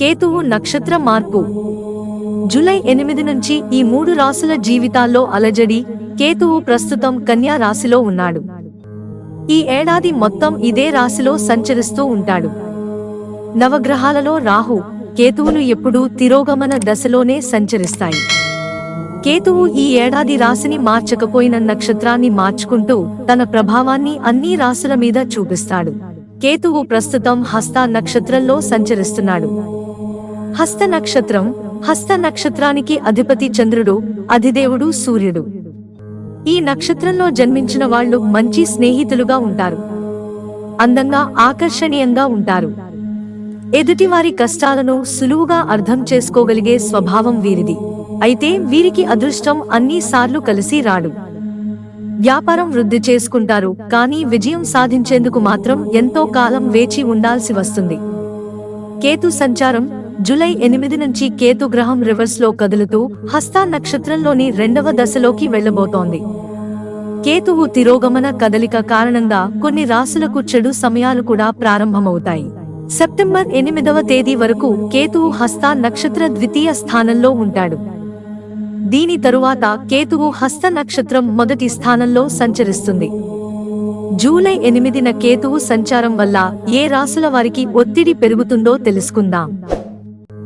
కేతువు నక్షత్ర మార్పు. జూలై 8 నుంచి ఈ 3 రాశుల జీవితాల్లో అలజడి. కేతువు ప్రస్తుతం కన్యా రాశిలో ఉన్నాడు. ఈ ఏడాది మొత్తం ఇదే రాశిలో సంచరిస్తూ ఉంటాడు. నవగ్రహాలలో రాహు, కేతువులు ఎప్పుడూ తిరోగమన దశలోనే సంచరిస్తాయి. కేతువు ఈ ఏడాది రాశిని మార్చకపోయిన నక్షత్రాన్ని మార్చుకుంటూ తన ప్రభావాన్ని అన్ని రాశుల మీద చూపిస్తాడు. కేతువు ప్రస్తుతం హస్త నక్షత్రంలో సంచరిస్తున్నాడు. హస్త నక్షత్రానికి అధిపతి చంద్రుడు, అధిదేవుడు సూర్యుడు. ఈ నక్షత్రంలో జన్మించిన వాళ్ళు మంచి స్నేహితులుగా ఉంటారు. అందంగా, ఆకర్షణీయంగా ఉంటారు. ఎదుటివారి కష్టాలను సులువుగా అర్థం చేసుకోగలిగే స్వభావం వీరిది. అయితే వీరికి అదృష్టం అన్నిసార్లు కలిసి రాడు. వ్యాపారం వృద్ధి చేసుకుంటారు, కానీ విజయం సాధించేందుకు మాత్రం ఎంతో కాలం వేచి ఉండాల్సి వస్తుంది. కేతు సంచారం. జూలై 8 నుంచి కేతు గ్రహం రివర్స్ లో కదులుతూ హస్త నక్షత్రంలోని 2వ దశలోకి వెళ్లబోతోంది. కేతువు తిరోగమన కదలిక కారణంగా కొన్ని రాశులకు చెడు సమయాలు కూడా ప్రారంభమవుతాయి. సెప్టెంబర్ 8వ తేదీ వరకు కేతువు హస్త నక్షత్ర ద్వితీయ స్థానంలో ఉంటాడు. దీని తరువాత కేతువు హస్త నక్షత్రం మొదటి స్థానంలో సంచరిస్తుంది. జూలై 8న కేతువు సంచారం వల్ల ఏ రాశుల వారికి ఒత్తిడి పెరుగుతుందో తెలుసుకుందాం.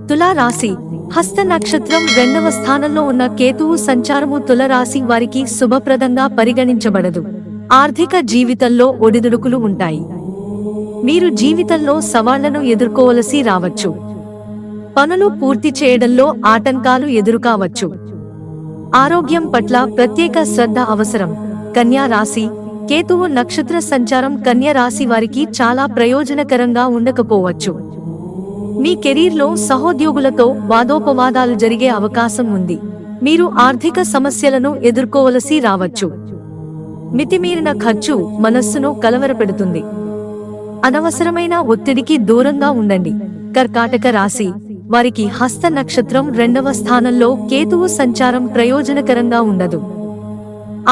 తులారాశి. హస్త నక్షత్రం 2వ స్థానంలో ఉన్న కేతువు సంచారము తులరాశి వారికి శుభప్రదంగా పరిగణించబడదు. ఆర్థిక జీవితంలో ఒడిదుడుకులు ఉంటాయి. మీరు జీవితంలో సవాళ్లను ఎదుర్కోవలసి రావచ్చు. పనులు పూర్తి చేయడంలో ఆటంకాలు ఎదురుకావచ్చు. ఆరోగ్యం పట్ల ప్రత్యేక శ్రద్ధ అవసరం. కన్యా రాశి. కేతువు నక్షత్ర సంచారం కన్యా రాశి వారికి చాలా ప్రయోజనకరంగా ఉండకపోవచ్చు. మీ కెరీర్లో సహోద్యోగులతో వాదోపవాదాలు జరిగే అవకాశం ఉంది. మీరు ఆర్థిక సమస్యలను ఎదుర్కోవలసి రావచ్చు. మితిమీరిన ఖర్చు మనస్సును కలవరపెడుతుంది. అనవసరమైన ఒత్తిడికి దూరంగా ఉండండి. కర్కాటక రాశి వారికి హస్త నక్షత్రం 2వ స్థానంలో కేతువు సంచారం ప్రయోజనకరంగా ఉండదు.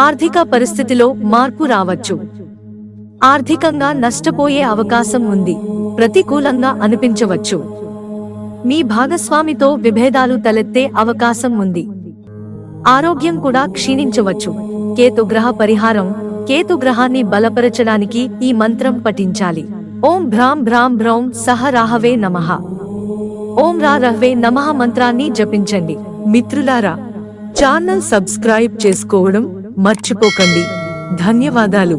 ఆర్థిక పరిస్థితిలో మార్పు రావచ్చు. ఆర్థికంగా నష్టపోయే అవకాశం ఉంది. ప్రతికూలంగా అనిపించవచ్చు. మీ భాగస్వామితో విభేదాలు తలెత్తే అవకాశం ఉంది. ఆరోగ్యం కూడా క్షీణించవచ్చు. కేతు గ్రహ పరిహారం. కేతు గ్రహాన్ని బలపరచడానికి ఈ మంత్రం పఠించాలి. ఓం భ్రాం భ్రాం భ్రౌం సహ రాహవే నమః. ఓం రా రహ్వే నమః మంత్రాన్ని జపించండి. మిత్రులారా, ఛానల్ సబ్స్క్రైబ్ చేసుకోవడం మర్చిపోకండి. ధన్యవాదాలు.